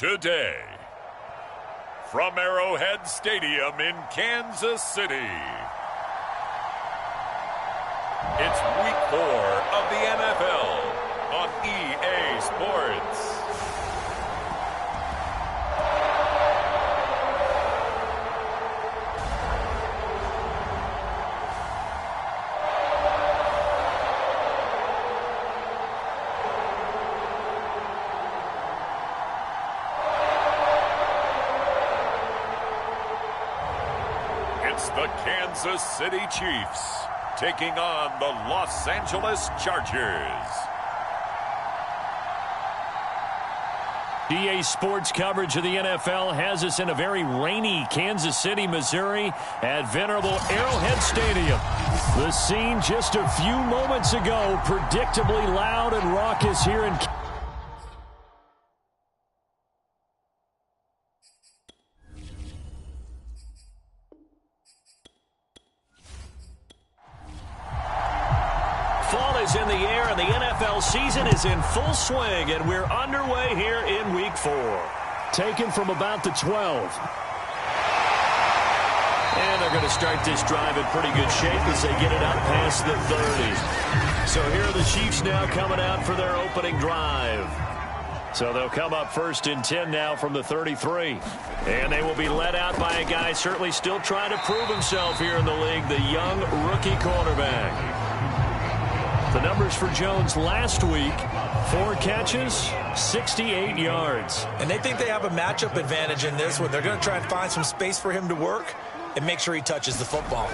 Today, from Arrowhead Stadium in Kansas City, it's Week 4 of the NFL on EA Sports. It's the Kansas City Chiefs taking on the Los Angeles Chargers. EA Sports coverage of the NFL has us in a very rainy Kansas City, Missouri at venerable Arrowhead Stadium. The scene just a few moments ago, predictably loud and raucous here in Fall is in the air, and the NFL season is in full swing, and we're underway here in Week 4. Taken from about the 12. And they're going to start this drive in pretty good shape as they get it up past the 30. So here are the Chiefs now coming out for their opening drive. So they'll come up first and 10 now from the 33. And they will be led out by a guy certainly still trying to prove himself here in the league, the young rookie quarterback. The numbers for Jones last week, 4 catches, 68 yards. And they think they have a matchup advantage in this one. They're going to try and find some space for him to work and make sure he touches the football.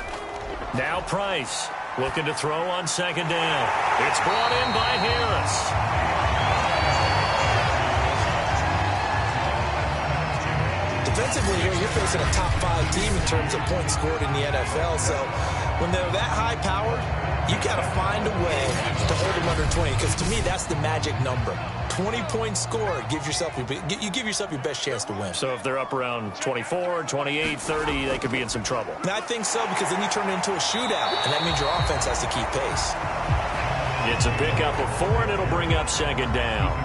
Now Price looking to throw on second down. It's brought in by Harris. Defensively here, you're facing a top 5 team in terms of points scored in the NFL. So when they're that high-powered, you got to find a way to hold them under 20, because to me, that's the magic number. 20-point score gives yourself you give yourself your best chance to win. So if they're up around 24, 28, 30, they could be in some trouble. And I think so, because then you turn it into a shootout, and that means your offense has to keep pace. It's a pickup of 4, and it'll bring up second down.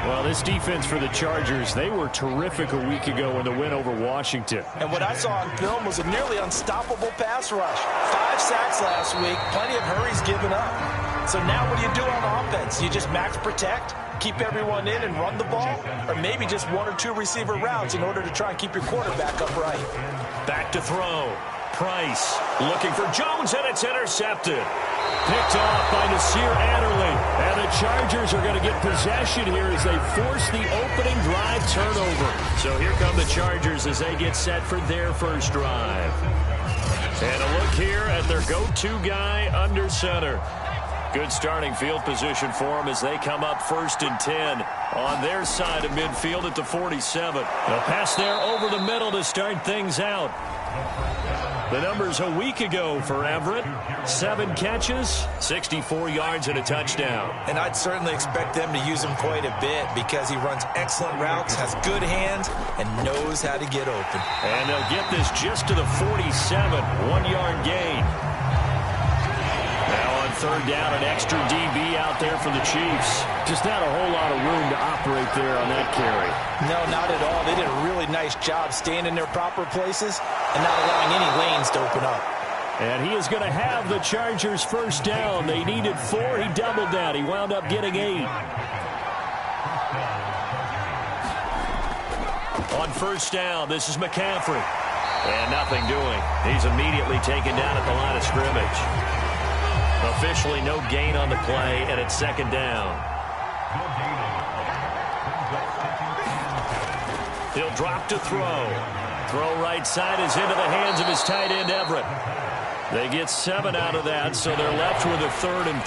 Well, this defense for the Chargers, they were terrific a week ago in the win over Washington. And what I saw on film was a nearly unstoppable pass rush. 5 sacks last week, plenty of hurries given up. So now what do you do on offense? You just max protect, keep everyone in and run the ball? Or maybe just 1 or 2 receiver routes in order to try and keep your quarterback upright? Back to throw. Price looking for Jones, and it's intercepted. Picked off by Nasir Adderley. And the Chargers are going to get possession here as they force the opening drive turnover. So here come the Chargers as they get set for their first drive. And a look here at their go-to guy under center. Good starting field position for them as they come up first and 10 on their side of midfield at the 47. They'll pass there over the middle to start things out. The numbers a week ago for Everett, 7 catches, 64 yards, and a touchdown. And I'd certainly expect them to use him quite a bit because he runs excellent routes, has good hands, and knows how to get open. And they'll get this just to the 47, 1-yard gain. Now on third down, an extra DB out there for the Chiefs. Just not a whole lot of room to operate there on that carry. No, not at all. They did a really nice job staying in their proper places and not allowing any lanes to open up. And he is going to have the Chargers first down. They needed 4. He doubled that. He wound up getting 8. On first down, this is McCaffrey. And nothing doing. He's immediately taken down at the line of scrimmage. Officially no gain on the play, and it's second down. He'll drop to throw. Throw right side is into the hands of his tight end, Everett. They get 7 out of that, so they're left with a 3rd and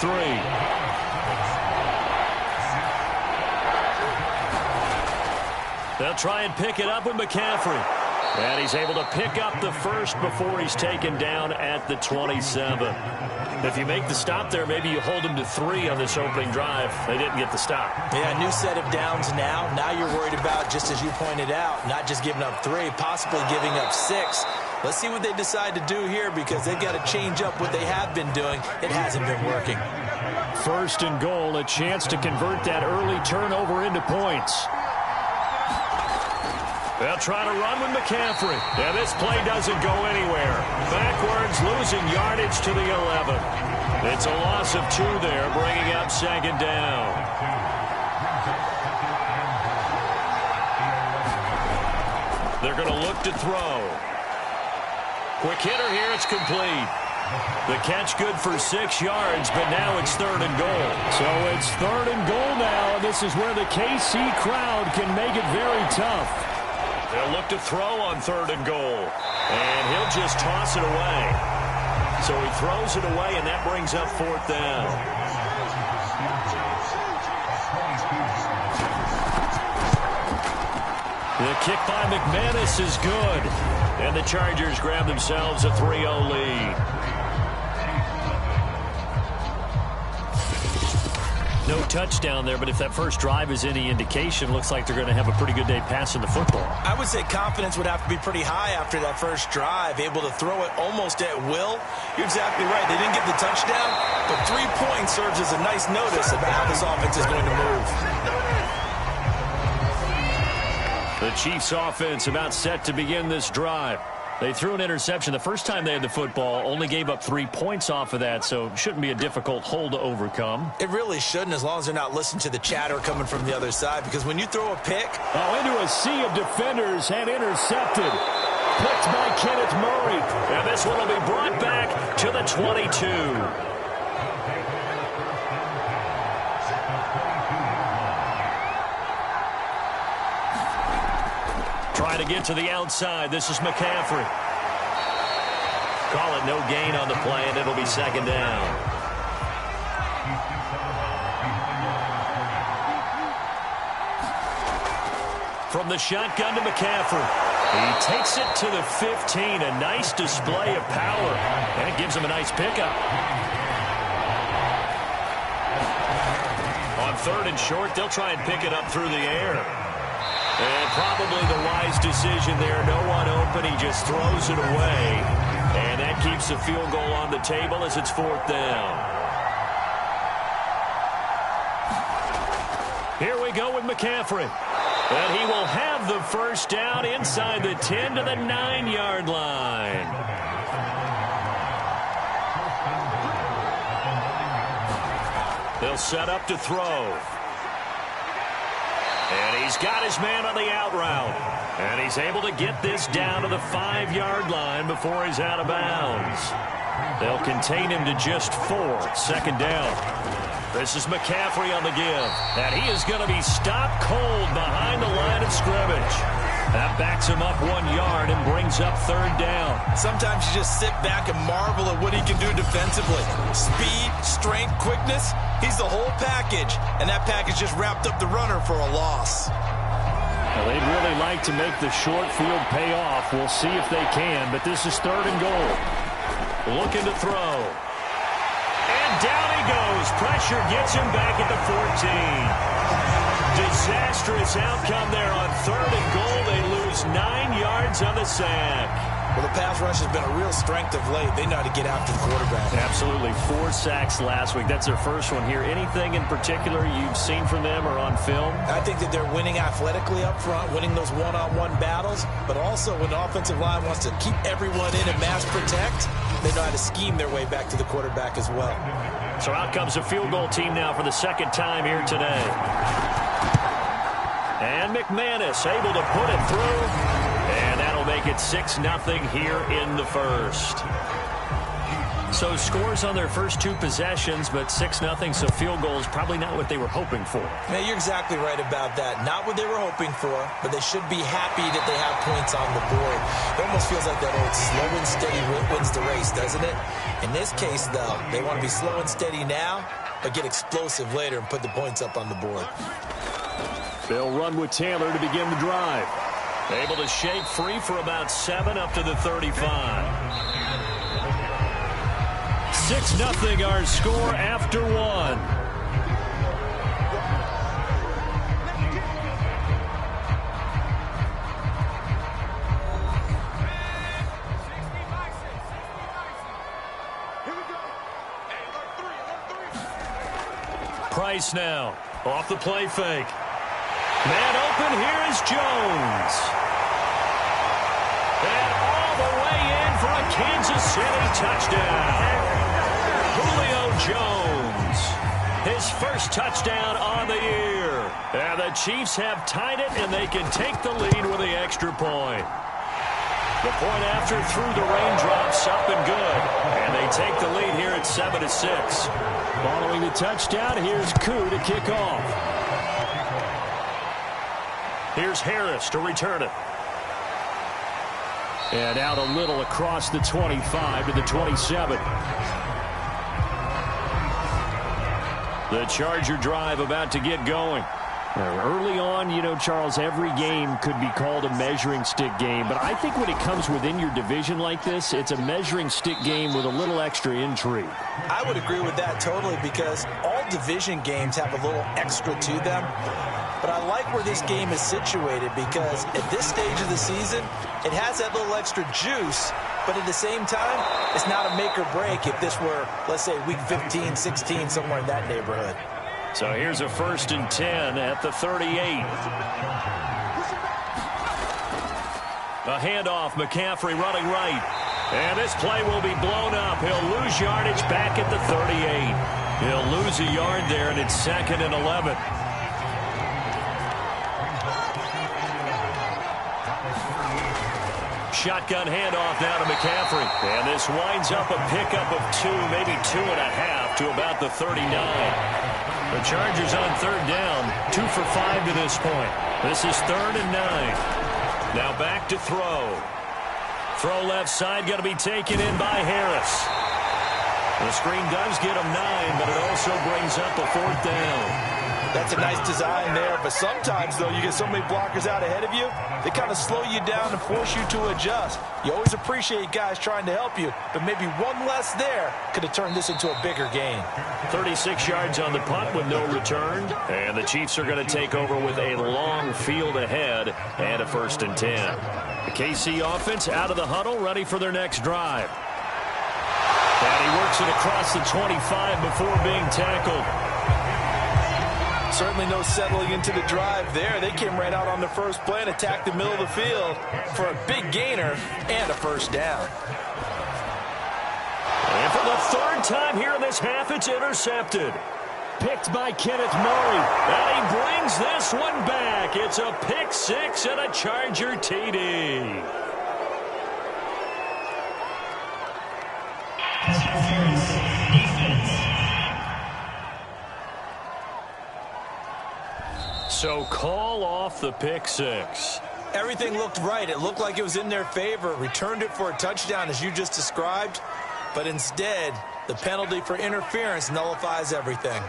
3. They'll try and pick it up with McCaffrey. And he's able to pick up the first before he's taken down at the 27. If you make the stop there, maybe you hold them to 3 on this opening drive. They didn't get the stop. Yeah, new set of downs now. Now you're worried about, just as you pointed out, not just giving up 3, possibly giving up 6. Let's see what they decide to do here, because they've got to change up what they have been doing. It hasn't been working. First and goal, a chance to convert that early turnover into points. They'll try to run with McCaffrey. And this play doesn't go anywhere. Backwards, losing yardage to the 11. It's a loss of 2 there, bringing up second down. They're going to look to throw. Quick hitter here, it's complete. The catch good for 6 yards, but now it's 3rd and goal. So it's 3rd and goal now, and this is where the KC crowd can make it very tough. They'll look to throw on 3rd and goal, and he'll just toss it away. So he throws it away, and that brings up 4th down. The kick by McManus is good, and the Chargers grab themselves a 3-0 lead. No touchdown there, but if that first drive is any indication, looks like they're going to have a pretty good day passing the football. I would say confidence would have to be pretty high after that first drive, able to throw it almost at will. You're exactly right. They didn't get the touchdown, but 3 points serves as a nice notice of how this offense is going to move. The Chiefs offense about set to begin this drive. They threw an interception the first time they had the football, only gave up 3 points off of that, so it shouldn't be a difficult hole to overcome. It really shouldn't, as long as they're not listening to the chatter coming from the other side, because when you throw a pick... Oh, into a sea of defenders and intercepted. Picked by Kenneth Murray. And this one will be brought back to the 22. Trying to get to the outside. This is McCaffrey. Call it no gain on the play, and it'll be second down. From the shotgun to McCaffrey. He takes it to the 15. A nice display of power, and it gives him a nice pickup. On 3rd and short, they'll try and pick it up through the air. And probably the wise decision there. No one open. He just throws it away. And that keeps the field goal on the table as it's 4th down. Here we go with McCaffrey. And he will have the first down inside the 10 to the 9-yard line. They'll set up to throw. And he's got his man on the out route. And he's able to get this down to the 5-yard line before he's out of bounds. They'll contain him to just 4. Second down. This is McCaffrey on the give. And he is going to be stopped cold behind the line of scrimmage. That backs him up 1 yard and brings up 3rd down. Sometimes you just sit back and marvel at what he can do defensively. Speed, strength, quickness. He's the whole package, and that package just wrapped up the runner for a loss. Well, they'd really like to make the short field pay off. We'll see if they can, but this is 3rd and goal. Looking to throw. And down he goes. Pressure gets him back at the 14. Disastrous outcome there on 3rd and goal. They lose 9 yards on the sack. Well, the pass rush has been a real strength of late. They know how to get after the quarterback. Absolutely. 4 sacks last week. That's their first one here. Anything in particular you've seen from them or on film? I think that they're winning athletically up front, winning those one-on-one battles, but also when the offensive line wants to keep everyone in and mass protect, they know how to scheme their way back to the quarterback as well. So out comes a field goal team now for the second time here today. And McManus able to put it through. And that'll make it 6-0 here in the first. So scores on their first 2 possessions, but 6-0, so field goal is probably not what they were hoping for. Man, you're exactly right about that. Not what they were hoping for, but they should be happy that they have points on the board. It almost feels like that old slow and steady wins the race, doesn't it? In this case, though, they want to be slow and steady now, but get explosive later and put the points up on the board. They'll run with Taylor to begin the drive. Able to shake free for about 7 up to the 35. 6-0 our score after 1. Price now off the play fake. Man open, here is Jones. And all the way in for a Kansas City touchdown. Julio Jones, his first touchdown on the year. And the Chiefs have tied it, and they can take the lead with the extra point. The point after through the raindrops, up and good. And they take the lead here at 7-6. Following the touchdown, here's Koo to kick off. Here's Harris to return it. And out a little across the 25 to the 27. The Charger drive about to get going. Early on, you know, Charles, every game could be called a measuring stick game. But I think when it comes within your division like this, it's a measuring stick game with a little extra intrigue. I would agree with that totally because all division games have a little extra to them. But I like where this game is situated because at this stage of the season, it has that little extra juice. But at the same time, it's not a make or break if this were, let's say, week 15, 16, somewhere in that neighborhood. So here's a 1st and 10 at the 38. A handoff, McCaffrey running right. And this play will be blown up. He'll lose yardage back at the 38. He'll lose a yard there, and it's 2nd and 11. Shotgun handoff now to McCaffrey. And this winds up a pickup of 2, maybe 2.5 to about the 39. The Chargers on 3rd down, 2 for 5 to this point. This is 3rd and 9. Now back to throw. Throw left side, going to be taken in by Harris. The screen does get him 9, but it also brings up a 4th down. That's a nice design there, but sometimes, though, you get so many blockers out ahead of you, they kind of slow you down and force you to adjust. You always appreciate guys trying to help you, but maybe one less there could have turned this into a bigger game. 36 yards on the punt with no return, and the Chiefs are going to take over with a long field ahead and a 1st and 10. The KC offense out of the huddle, ready for their next drive. And he works it across the 25 before being tackled. Certainly no settling into the drive there. They came right out on the first play and attacked the middle of the field for a big gainer and a 1st down. And for the 3rd time here in this half, it's intercepted. Picked by Kenneth Murray. And he brings this one back. It's a pick 6 and a Charger TD. So call off the pick 6. Everything looked right. It looked like it was in their favor. Returned it for a touchdown, as you just described. But instead, the penalty for interference nullifies everything.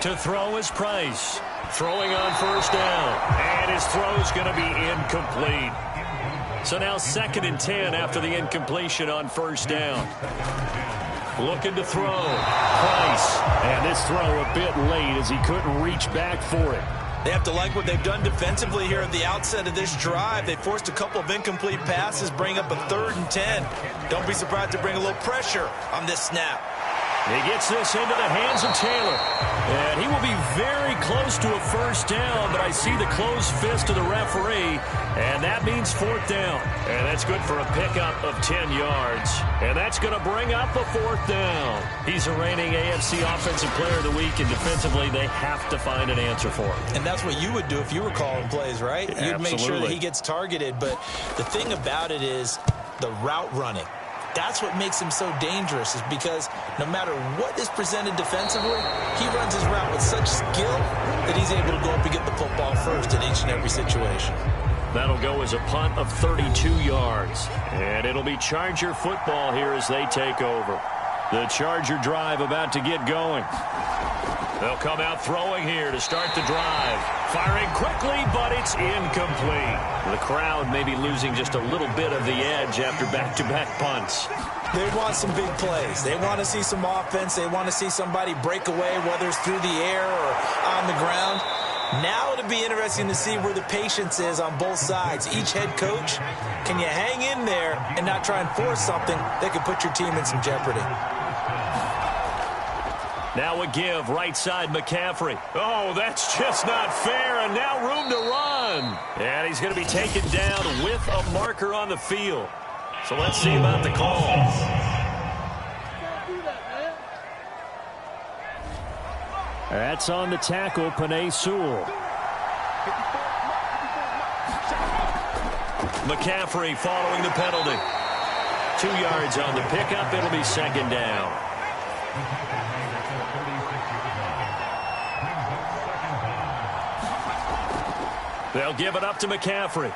To throw is Price. Throwing on 1st down. And his throw's going to be incomplete. So now 2nd and 10 after the incompletion on 1st down. Looking to throw. Price. And this throw a bit late as he couldn't reach back for it. They have to like what they've done defensively here at the outset of this drive. They forced a couple of incomplete passes, bring up a 3rd and 10. Don't be surprised to bring a little pressure on this snap. He gets this into the hands of Taylor. And he will be very close to a 1st down, but I see the closed fist of the referee, and that means 4th down. And that's good for a pickup of 10 yards. And that's going to bring up a 4th down. He's a reigning AFC Offensive Player of the Week, and defensively they have to find an answer for him. And that's what you would do if you were calling plays, right? Absolutely. You'd make sure that he gets targeted. But the thing about it is the route running. That's what makes him so dangerous, is because no matter what is presented defensively, he runs his route with such skill that he's able to go up and get the football first in each and every situation. That'll go as a punt of 32 yards. And it'll be Charger football here as they take over. The Charger drive about to get going. They'll come out throwing here to start the drive. Firing quickly, but it's incomplete. The crowd may be losing just a little bit of the edge after back-to-back punts. They want some big plays. They want to see some offense. They want to see somebody break away, whether it's through the air or on the ground. Now it'll be interesting to see where the patience is on both sides. Each head coach, can you hang in there and not try and force something that could put your team in some jeopardy? Now a give, right side McCaffrey. Oh, that's just not fair, and now room to run. And he's going to be taken down with a marker on the field. So let's see about the call. That's on the tackle, Penei Sewell. McCaffrey following the penalty. 2 yards on the pickup. It'll be second down. They'll give it up to McCaffrey.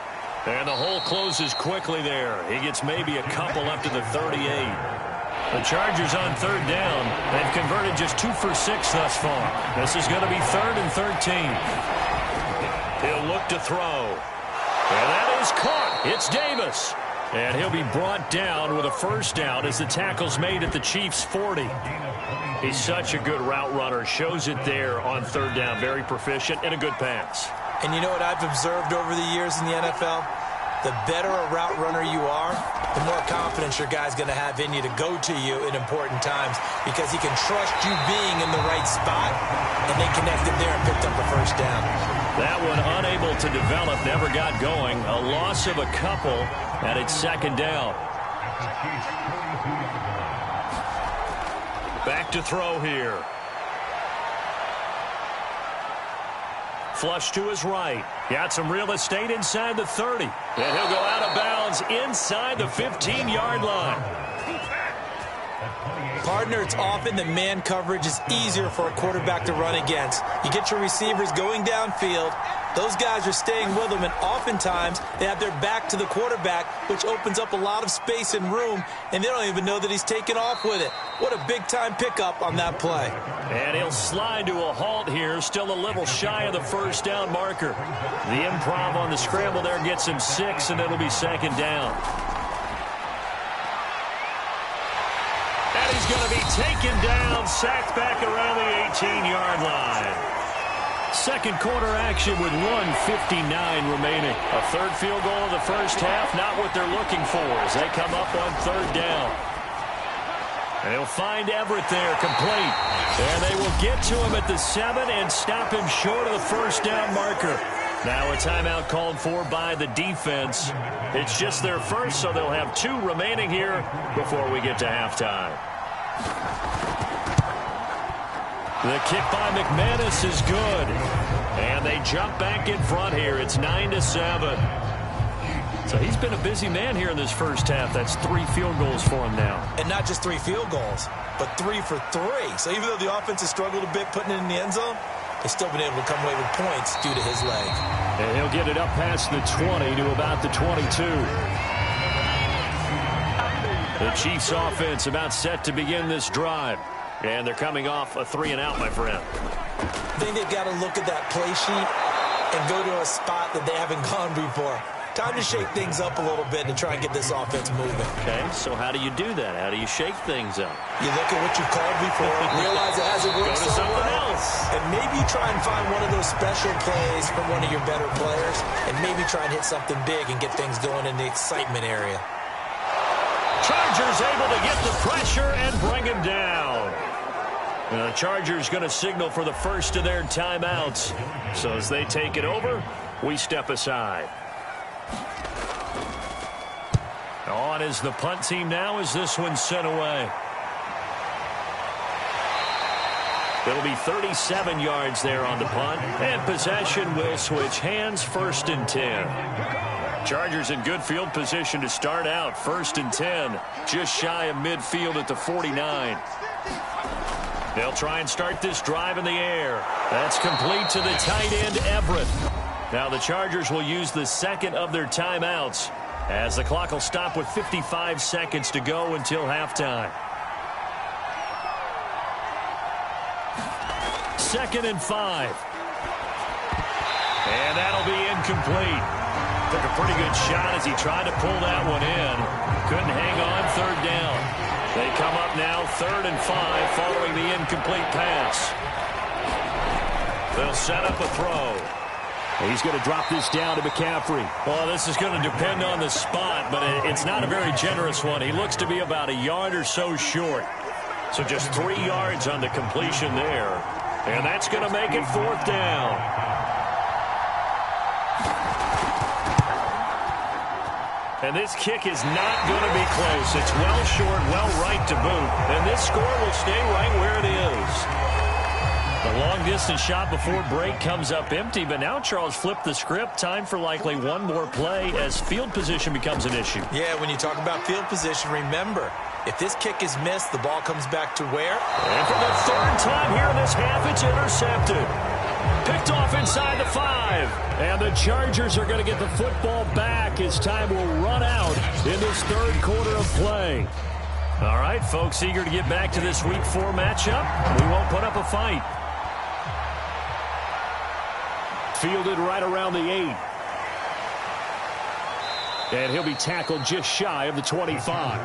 And the hole closes quickly there. He gets maybe a couple up to the 38. The Chargers on third down. They've converted just 2 for 6 thus far. This is going to be 3rd and 13. He'll look to throw. And that is caught. It's Davis. And he'll be brought down with a first down as the tackle's made at the Chiefs' 40. He's such a good route runner. Shows it there on third down. Very proficient and a good pass. And you know what I've observed over the years in the NFL? The better a route runner you are, the more confidence your guy's going to have in you to go to you in important times because he can trust you being in the right spot, and they connected there and picked up a first down. That one unable to develop, never got going. A loss of a couple, and it's second down. Back to throw here. Flush to his right. Got some real estate inside the 30. And he'll go out of bounds inside the 15-yard line. Partner, it's often that man coverage is easier for a quarterback to run against. You get your receivers going downfield. Those guys are staying with them, and oftentimes they have their back to the quarterback, which opens up a lot of space and room, and they don't even know that he's taken off with it. What a big-time pickup on that play. And he'll slide to a halt here, still a little shy of the first down marker. The improv on the scramble there gets him 6, and it'll be second down. And he's going to be taken down, sacked back around the 18-yard line. Second quarter action with 1:59 remaining. A third field goal of the first half, not what they're looking for as they come up on third down. They'll find Everett there, complete. And they will get to him at the 7 and stop him short of the first down marker. Now a timeout called for by the defense. It's just their first, so they'll have 2 remaining here before we get to halftime. The kick by McManus is good. And they jump back in front here. It's 9-7. So he's been a busy man here in this first half. That's 3 field goals for him now. And not just 3 field goals, but 3 for 3. So even though the offense has struggled a bit putting it in the end zone, they've still been able to come away with points due to his leg. And he'll get it up past the 20 to about the 22. The Chiefs offense about set to begin this drive. And they're coming off a 3-and-out, my friend. I think they've got to look at that play sheet and go to a spot that they haven't gone before. Time to shake things up a little bit to try and get this offense moving. Okay, so how do you do that? How do you shake things up? You look at what you called before, realize it hasn't worked so well, and maybe try and find one of those special plays from one of your better players, and maybe try and hit something big and get things going in the excitement area. Chargers able to get the pressure and bring him down. The Chargers going to signal for the first of their timeouts. So as they take it over, we step aside. On is the punt team now as this one's sent away. It'll be 37 yards there on the punt. And possession will switch hands, 1st and 10. Chargers in good field position to start out. 1st and 10. Just shy of midfield at the 49. They'll try and start this drive in the air. That's complete to the tight end, Everett. Now the Chargers will use the second of their timeouts as the clock will stop with 55 seconds to go until halftime. 2nd and 5. And that'll be incomplete. Took a pretty good shot as he tried to pull that one in. Couldn't hang on, 3rd down. They come up now 3rd and 5 following the incomplete pass. They'll set up a throw. He's going to drop this down to McCaffrey. Well, this is going to depend on the spot, but it's not a very generous one. He looks to be about a yard or so short. So just 3 yards on the completion there. And that's going to make it 4th down. And this kick is not going to be close. It's well short, well right to boot. And this score will stay right where it is. The long-distance shot before break comes up empty, but now Charles flipped the script. Time for likely one more play as field position becomes an issue. Yeah, when you talk about field position, remember, if this kick is missed, the ball comes back to where? And for the 3rd time here in this half, it's intercepted. Picked off inside the 5. And the Chargers are going to get the football back as time will run out in this 3rd quarter of play. All right, folks, eager to get back to this Week 4 matchup. We won't put up a fight. Fielded right around the 8. And he'll be tackled just shy of the 25.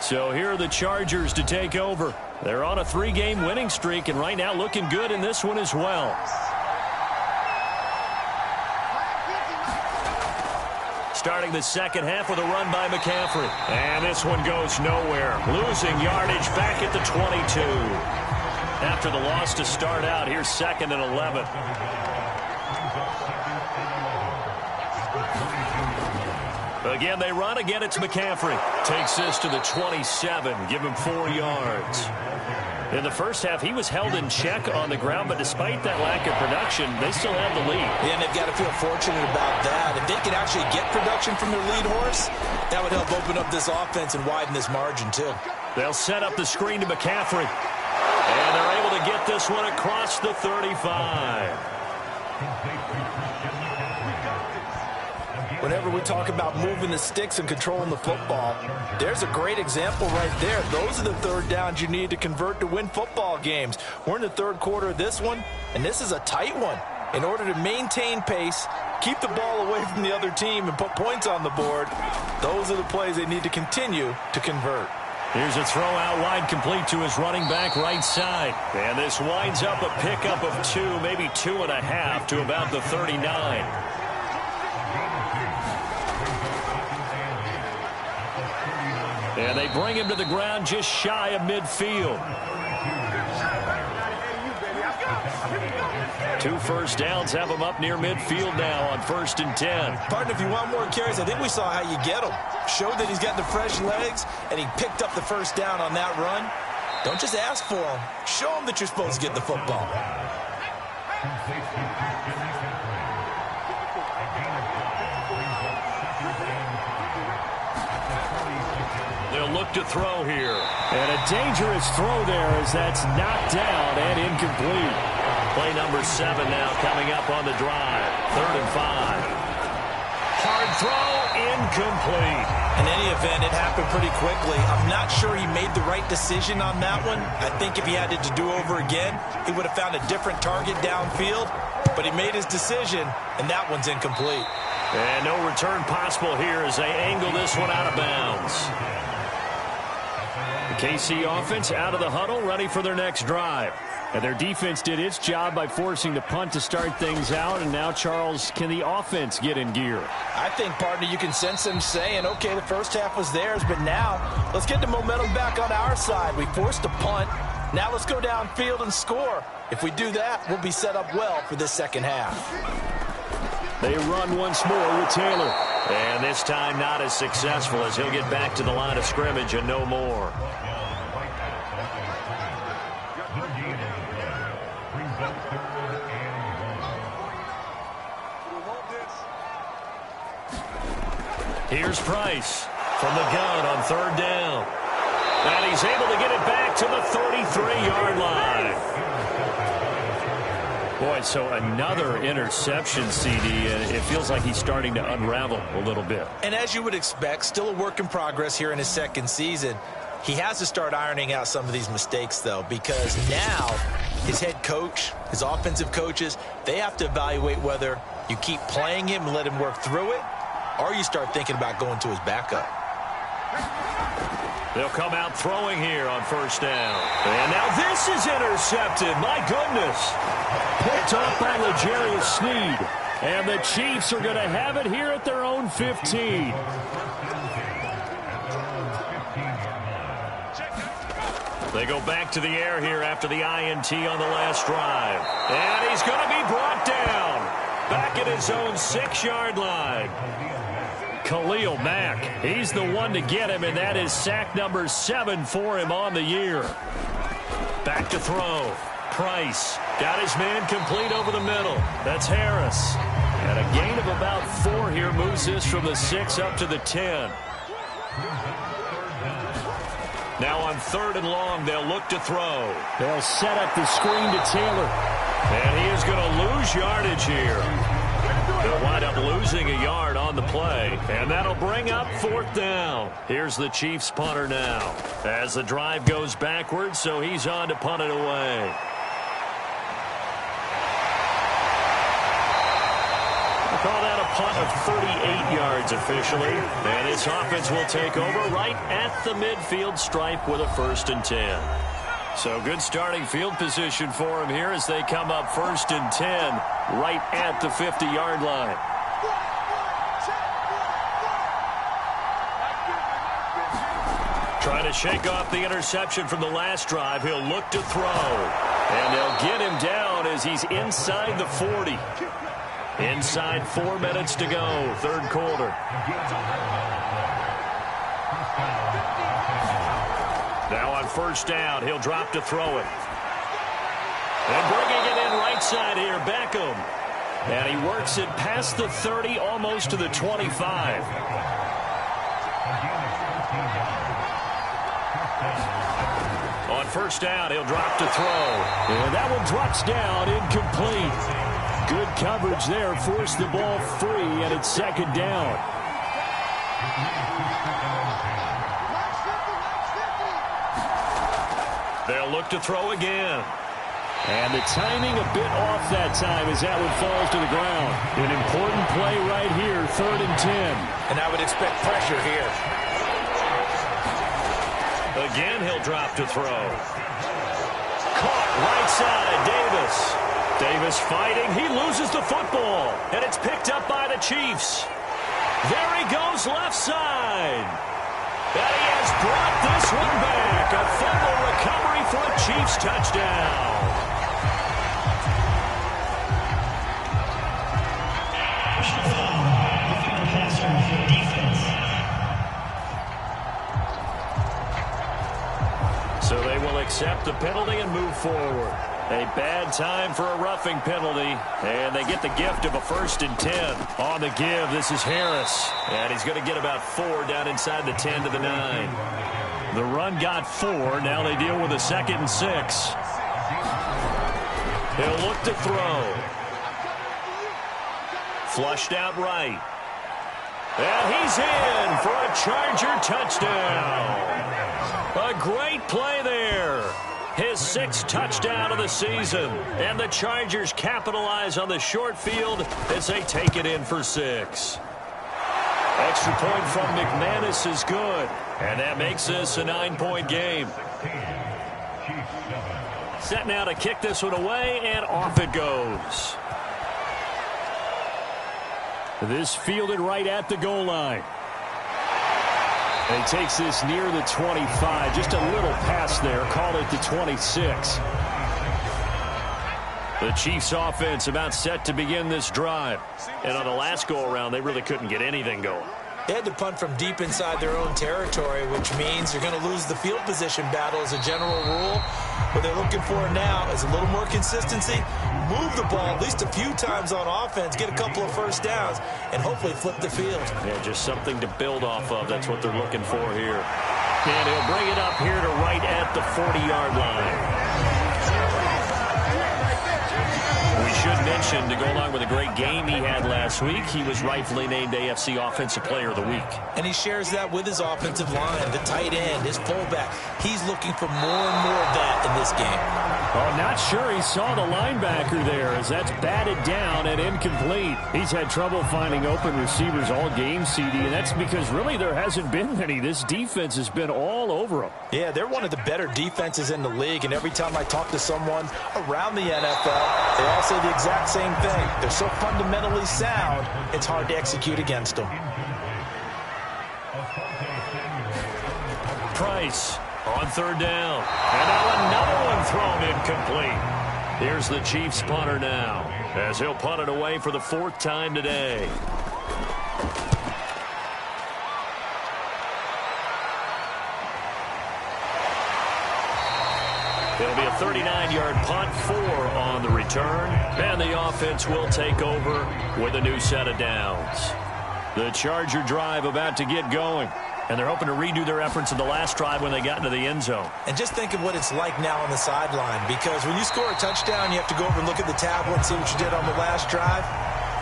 So here are the Chargers to take over. They're on a 3-game winning streak, and right now looking good in this one as well. Starting the second half with a run by McCaffrey. And this one goes nowhere. Losing yardage back at the 22. After the loss to start out, here's 2nd and 11. Again, they run. Again, it's McCaffrey. Takes this to the 27. Give him 4 yards. In the first half, he was held in check on the ground, but despite that lack of production, they still have the lead. Yeah, and they've got to feel fortunate about that. If they can actually get production from their lead horse, that would help open up this offense and widen this margin, too. They'll set up the screen to McCaffrey. And they're able to get this one across the 35. Whenever we talk about moving the sticks and controlling the football, there's a great example right there. Those are the 3rd downs you need to convert to win football games. We're in the 3rd quarter of this one, and this is a tight one. In order to maintain pace, keep the ball away from the other team, and put points on the board, those are the plays they need to continue to convert. Here's a throw out wide, complete to his running back right side. And this winds up a pickup of 2, maybe 2.5 to about the 39. And they bring him to the ground just shy of midfield. 2 first downs have him up near midfield now on 1st and 10. Partner, if you want more carries, I think we saw how you get him. Showed that he's got the fresh legs, and he picked up the 1st down on that run. Don't just ask for him. Show him that you're supposed to get the football. They'll look to throw here. And a dangerous throw there as that's knocked down and incomplete. Play number 7 now coming up on the drive. 3rd and 5. Hard throw, incomplete. In any event, it happened pretty quickly. I'm not sure he made the right decision on that one. I think if he had it to do over again, he would have found a different target downfield. But he made his decision, and that one's incomplete. And no return possible here as they angle this one out of bounds. The KC offense out of the huddle, ready for their next drive. And their defense did its job by forcing the punt to start things out. And now, Charles, can the offense get in gear? I think, partner, you can sense them saying, okay, the first half was theirs, but now let's get the momentum back on our side. We forced a punt. Now let's go downfield and score. If we do that, we'll be set up well for this second half. They run once more with Taylor. And this time not as successful as he'll get back to the line of scrimmage and no more. Here's Price from the gun on 3rd down. And he's able to get it back to the 33-yard line. Boy, so another interception, CD, and it feels like he's starting to unravel a little bit. And as you would expect, still a work in progress here in his 2nd season. He has to start ironing out some of these mistakes, though, because now his head coach, his offensive coaches, they have to evaluate whether you keep playing him and let him work through it, or you start thinking about going to his backup. They'll come out throwing here on first down. And now this is intercepted. My goodness. Picked off by L'Jarius Sneed. And the Chiefs are going to have it here at their own 15. They go back to the air here after the INT on the last drive. And he's going to be brought down. Back at his own 6-yard line. Khalil Mack, he's the one to get him, and that is sack number 7 for him on the year. Back to throw. Price got his man complete over the middle. That's Harris. And a gain of about 4 here moves this from the 6 up to the 10. Now on 3rd and long, they'll look to throw. They'll set up the screen to Taylor. And he is going to lose yardage here. They'll wind up losing a yard on the play. And that'll bring up 4th down. Here's the Chiefs punter now. As the drive goes backwards, so he's on to punt it away. Call that a punt of 38 yards officially. And this offense will take over right at the midfield stripe with a 1st and 10. So good starting field position for them here as they come up 1st and 10 right at the 50-yard line. Trying to shake off the interception from the last drive. He'll look to throw. And they'll get him down as he's inside the 40. Inside 4 minutes to go, 3rd quarter. Now on 1st down, he'll drop to throw it. And bringing it in right side here, Beckham. And he works it past the 30, almost to the 25. On 1st down, he'll drop to throw. And that one drops down, incomplete. Good coverage there, forced the ball free, and it's 2nd down. They'll look to throw again. And the timing a bit off that time as that one falls to the ground. An important play right here, 3rd and 10. And I would expect pressure here. Again, he'll drop to throw. Caught right side, Davis. Davis fighting. He loses the football. And it's picked up by the Chiefs. There he goes left side. And he has brought this one back. A fumble recovery for a Chiefs touchdown. So they will accept the penalty and move forward. A bad time for a roughing penalty, and they get the gift of a 1st and 10. On the give, this is Harris, and he's going to get about 4 down inside the 10 to the 9. The run got 4. Now they deal with a 2nd and 6. He'll look to throw. Flushed out right. And he's in for a Charger touchdown. A great play there. His 6th touchdown of the season. And the Chargers capitalize on the short field as they take it in for 6. Extra point from McManus is good. And that makes this a 9-point game. Set now to kick this one away, and off it goes. This fielded right at the goal line. And he takes this near the 25. Just a little pass there. Call it the 26. The Chiefs offense about set to begin this drive. And on the last go-around, they really couldn't get anything going. They had to punt from deep inside their own territory, which means you're going to lose the field position battle as a general rule. What they're looking for now is a little more consistency, move the ball at least a few times on offense, get a couple of 1st downs, and hopefully flip the field. Yeah, just something to build off of. That's what they're looking for here. And he'll bring it up here to right at the 40-yard line. We should mention, to go along with a great game he had last week, he was rightfully named AFC Offensive Player of the Week. And he shares that with his offensive line, the tight end, his fullback. He's looking for more and more of that in this game. Oh, not sure he saw the linebacker there as that's batted down and incomplete. He's had trouble finding open receivers all game, CD, and that's because really there hasn't been many. This defense has been all over them. Yeah, they're one of the better defenses in the league, and every time I talk to someone around the NFL, they all say the exact same thing. They're so fundamentally sound, it's hard to execute against them. Price on third down. And now another one thrown incomplete. Here's the Chiefs punter now, as he'll punt it away for the 4th time today. It'll be a 39-yard punt, 4 on the return, and the offense will take over with a new set of downs. The Charger drive about to get going. And they're hoping to redo their efforts in the last drive when they got into the end zone. And just think of what it's like now on the sideline, because when you score a touchdown, you have to go over and look at the tablet and see what you did on the last drive.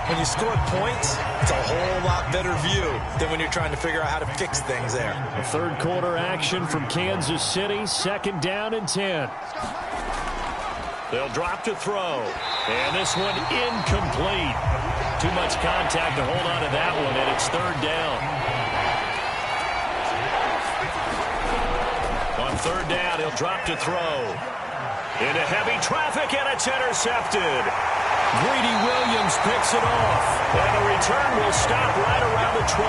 When you score points, it's a whole lot better view than when you're trying to figure out how to fix things there. The third quarter action from Kansas City, 2nd down and 10. They'll drop to throw. And this one incomplete. Too much contact to hold on to that one, and it's 3rd down. On 3rd down, he'll drop to throw. Into heavy traffic, and it's intercepted. Greedy Williams picks it off. And the return will stop right around the 25.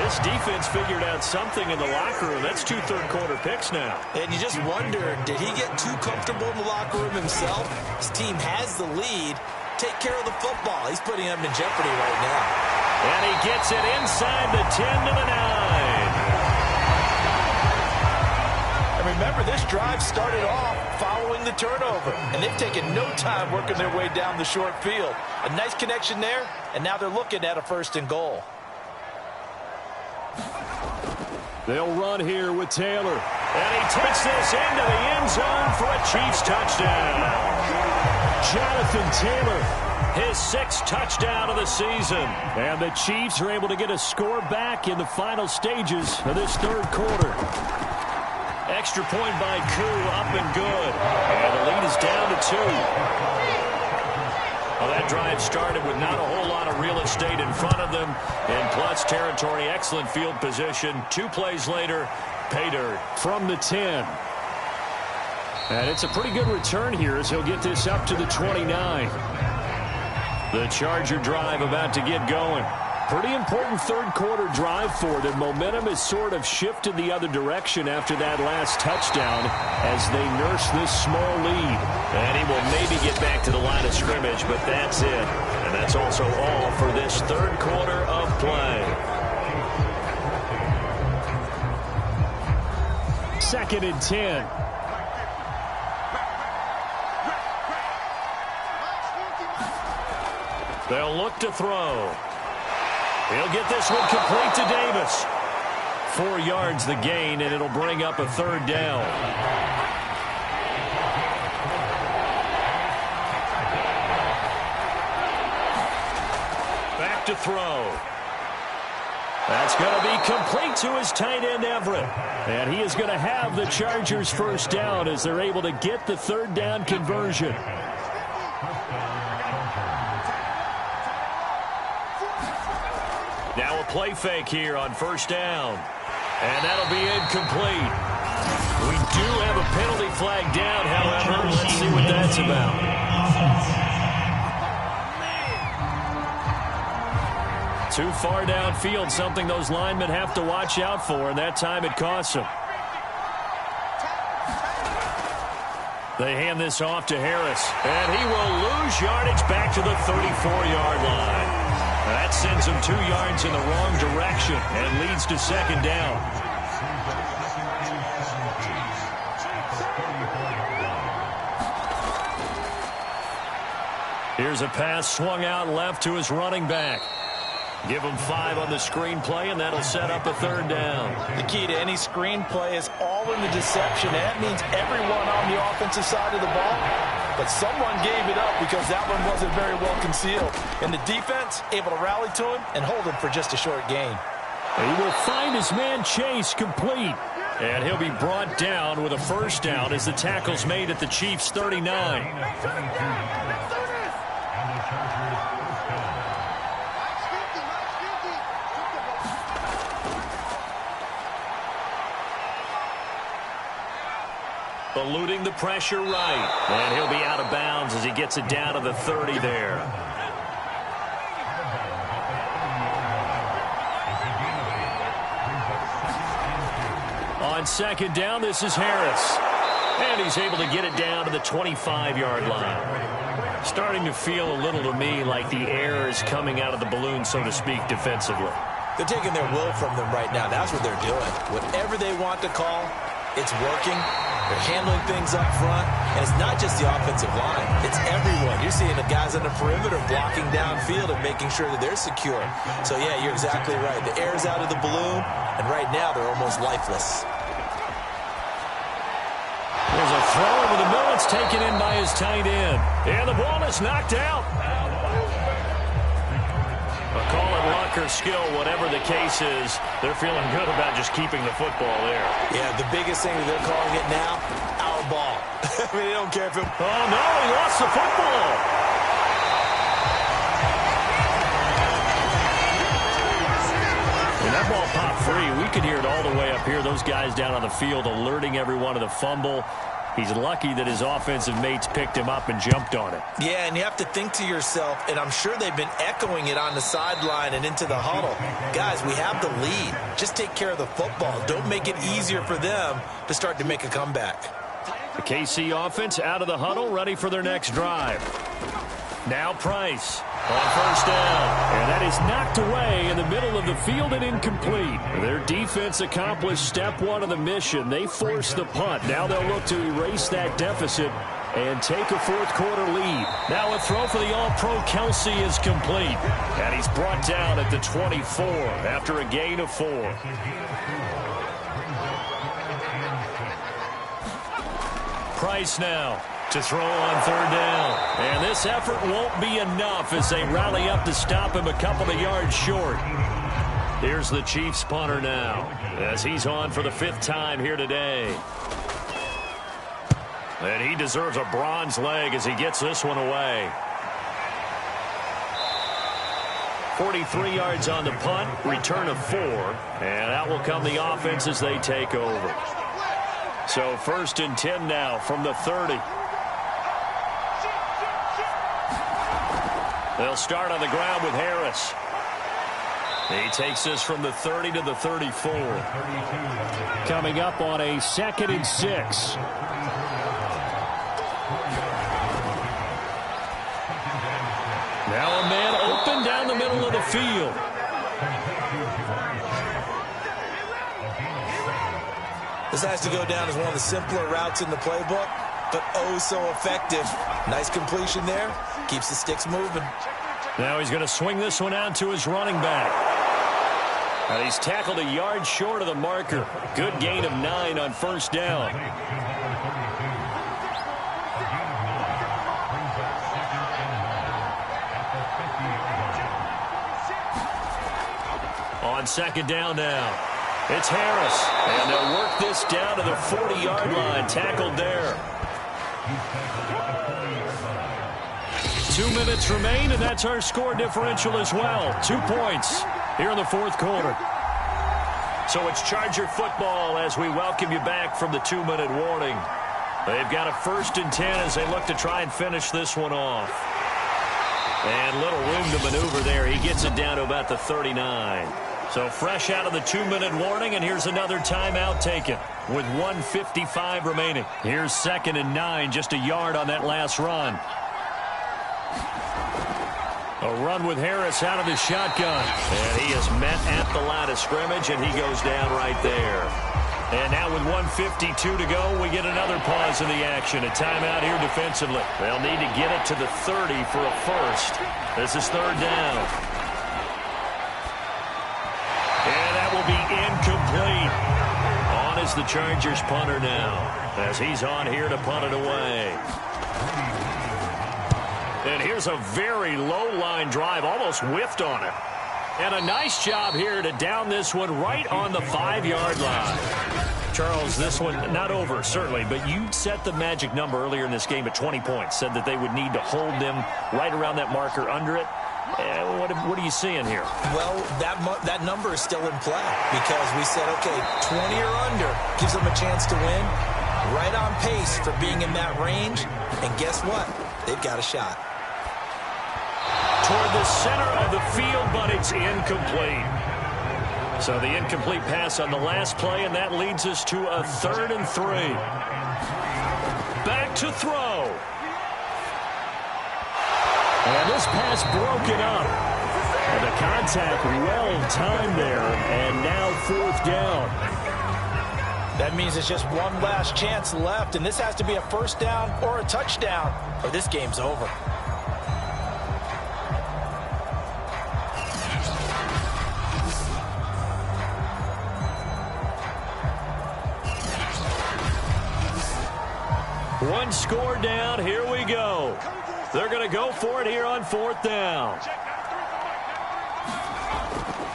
This defense figured out something in the locker room. That's 2 third-quarter picks now. And you just wonder, did he get too comfortable in the locker room himself? His team has the lead. Take care of the football. He's putting them in jeopardy right now. And he gets it inside the 10 to the 9. Remember, this drive started off following the turnover, and they've taken no time working their way down the short field. A nice connection there, and now they're looking at a 1st and goal. They'll run here with Taylor. And he takes this into the end zone for a Chiefs touchdown. Jonathan Taylor, his 6th touchdown of the season. And the Chiefs are able to get a score back in the final stages of this 3rd quarter. Extra point by Koo, up and good. And the lead is down to 2. Well, that drive started with not a whole lot of real estate in front of them. In plus territory, excellent field position. 2 plays later, pay dirt. From the 10. And it's a pretty good return here as he'll get this up to the 29. The Charger drive about to get going. Pretty important 3rd quarter drive for them. Momentum has sort of shifted the other direction after that last touchdown as they nurse this small lead. And he will maybe get back to the line of scrimmage, but that's it. And that's also all for this 3rd quarter of play. 2nd and 10. They'll look to throw. He'll get this one complete to Davis. 4 yards the gain, and it'll bring up a 3rd down. Back to throw. That's going to be complete to his tight end, Everett. And he is going to have the Chargers' 1st down as they're able to get the 3rd down conversion. Now a play fake here on 1st down. And that'll be incomplete. We do have a penalty flag down, however. Let's see what that's about. Too far downfield, something those linemen have to watch out for, and that time it costs them. They hand this off to Harris. And he will lose yardage back to the 34-yard line. That sends him 2 yards in the wrong direction and leads to 2nd down. Here's a pass swung out left to his running back. Give him 5 on the screenplay, and that'll set up a 3rd down. The key to any screenplay is all in the deception. That means everyone on the offensive side of the ball. But someone gave it up because that one wasn't very well concealed. And the defense able to rally to him and hold him for just a short gain. He will find his man Chase complete. And he'll be brought down with a first down as the tackle's made at the Chiefs' 39. Eluding the pressure right. And he'll be out of bounds as he gets it down to the 30 there. On second down, this is Harris. And he's able to get it down to the 25-yard line. Starting to feel a little to me like the air is coming out of the balloon, so to speak, defensively. They're taking their will from them right now. That's what they're doing. Whatever they want to call, it's working. They're handling things up front. And it's not just the offensive line. It's everyone. You're seeing the guys on the perimeter blocking downfield and making sure that they're secure. So, yeah, you're exactly right. The air's out of the balloon, and right now they're almost lifeless. There's a throw over the middle. It's taken in by his tight end. And the ball is knocked out. Call it luck or skill, whatever the case is, they're feeling good about just keeping the football there. Yeah, the biggest thing that they're calling it now, our ball. I mean, they don't care if it... Oh, no, he lost the football. When that ball popped free, we could hear it all the way up here. Those guys down on the field alerting everyone of the fumble. He's lucky that his offensive mates picked him up and jumped on it. Yeah, and you have to think to yourself, and I'm sure they've been echoing it on the sideline and into the huddle. Guys, we have the lead. Just take care of the football. Don't make it easier for them to start to make a comeback. The KC offense out of the huddle, ready for their next drive. Now Price on first down. And that is knocked away in the middle of the field and incomplete. Their defense accomplished step one of the mission. They forced the punt. Now they'll look to erase that deficit and take a fourth-quarter lead. Now a throw for the All-Pro Kelsey is complete. And he's brought down at the 24 after a gain of 4. Price now to throw on third down. And this effort won't be enough as they rally up to stop him a couple of yards short. Here's the Chiefs punter now as he's on for the 5th time here today. And he deserves a bronze leg as he gets this one away. 43 yards on the punt, return of 4. And out will come the offense as they take over. So 1st and 10 now from the 30. They'll start on the ground with Harris. He takes this from the 30 to the 34. Coming up on a 2nd and 6. Now a man open down the middle of the field. This has to go down as one of the simpler routes in the playbook, but oh so effective. Nice completion there. Keeps the sticks moving. Now he's going to swing this one out to his running back. And he's tackled a yard short of the marker. Good gain of 9 on first down. On second down now, it's Harris. And they'll work this down to the 40-yard line. Tackled there. 2 minutes remain, and that's our score differential as well. 2 points here in the 4th quarter. So it's Charger football as we welcome you back from the 2-minute warning. They've got a 1st and 10 as they look to try and finish this one off. And little room to maneuver there. He gets it down to about the 39. So fresh out of the 2-minute warning, and here's another timeout taken with 1:55 remaining. Here's 2nd and 9, just a yard on that last run. A run with Harris out of his shotgun. And he is met at the line of scrimmage, and he goes down right there. And now with 1:52 to go, we get another pause in the action. A timeout here defensively. They'll need to get it to the 30 for a first. This is 3rd down. And that will be incomplete. On is the Chargers punter now, as he's on here to punt it away. And here's a very low-line drive, almost whiffed on it. And a nice job here to down this one right on the 5-yard line. Charles, this one not over, certainly, but you set the magic number earlier in this game at 20 points, said that they would need to hold them right around that marker under it. What are you seeing here? Well, that number is still in play because we said, okay, 20 or under gives them a chance to win. Right on pace for being in that range. And guess what? They've got a shot. Toward the center of the field, but it's incomplete. So the incomplete pass on the last play, and that leads us to a 3rd and 3. Back to throw. And this pass broken up. And the contact well-timed there, and now 4th down. That means it's just one last chance left, and this has to be a first down or a touchdown, or this game's over. One score down. Here we go. They're going to go for it here on 4th down.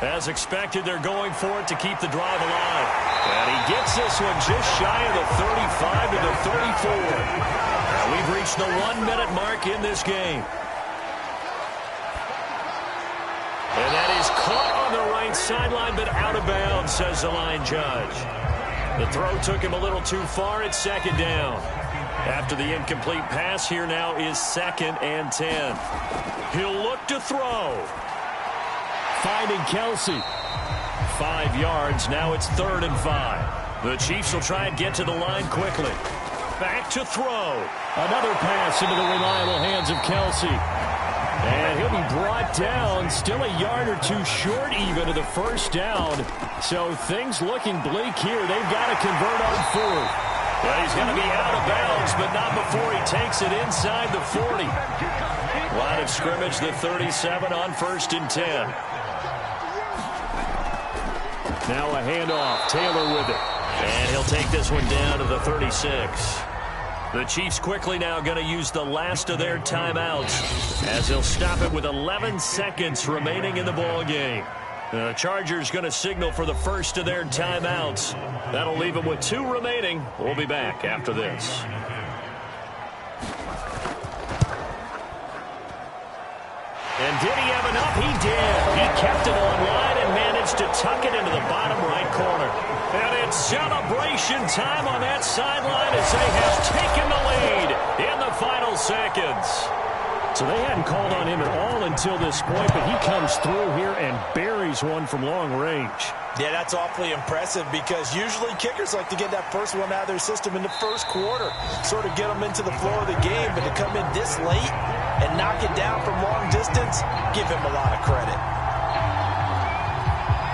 As expected, they're going for it to keep the drive alive. And he gets this one just shy of the 35 to the 34. And we've reached the 1-minute mark in this game. And that is caught on the right sideline, but out of bounds, says the line judge. The throw took him a little too far. It's 2nd down. After the incomplete pass, here now is 2nd and 10. He'll look to throw. Finding Kelsey. 5 yards. Now it's 3rd and 5. The Chiefs will try and get to the line quickly. Back to throw. Another pass into the reliable hands of Kelsey. And he'll be brought down, still a yard or two short even of the first down. So things looking bleak here. They've got to convert on 4th. Well, he's going to be out of bounds, but not before he takes it inside the 40. Line of scrimmage, the 37 on 1st and 10. Now a handoff. Taylor with it. And he'll take this one down to the 36. The Chiefs quickly now going to use the last of their timeouts as they'll stop it with 11 seconds remaining in the ball game. The Chargers going to signal for the first of their timeouts. That'll leave them with 2 remaining. We'll be back after this. And did he have enough? He did. He kept it online and managed to tuck it into the bottom right corner. And it's celebration time on that sideline as they have taken the lead in the final seconds. So they hadn't called on him at all until this point, but he comes through here and buries one from long range. Yeah, that's awfully impressive because usually kickers like to get that first one out of their system in the first quarter, sort of get them into the flow of the game, but to come in this late and knock it down from long distance, give him a lot of credit.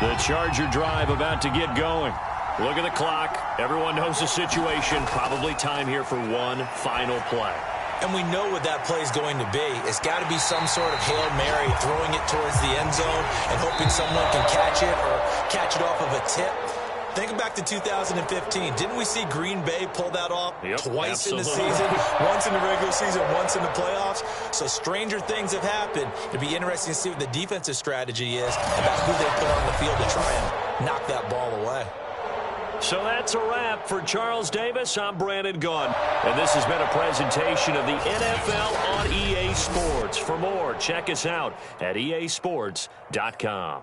The Charger drive about to get going. Look at the clock. Everyone knows the situation. Probably time here for one final play. And we know what that play is going to be. It's got to be some sort of Hail Mary, throwing it towards the end zone and hoping someone can catch it or catch it off of a tip. Think back to 2015. Didn't we see Green Bay pull that off twice in the season? Once in the regular season, once in the playoffs. So stranger things have happened. It'd be interesting to see what the defensive strategy is about who they put on the field to try and knock that ball away. So that's a wrap for Charles Davis. I'm Brandon Gunn. And this has been a presentation of the NFL on EA Sports. For more, check us out at easports.com.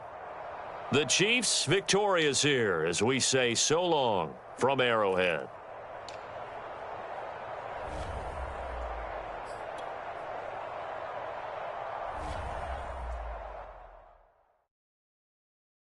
The Chiefs victorious here as we say so long from Arrowhead.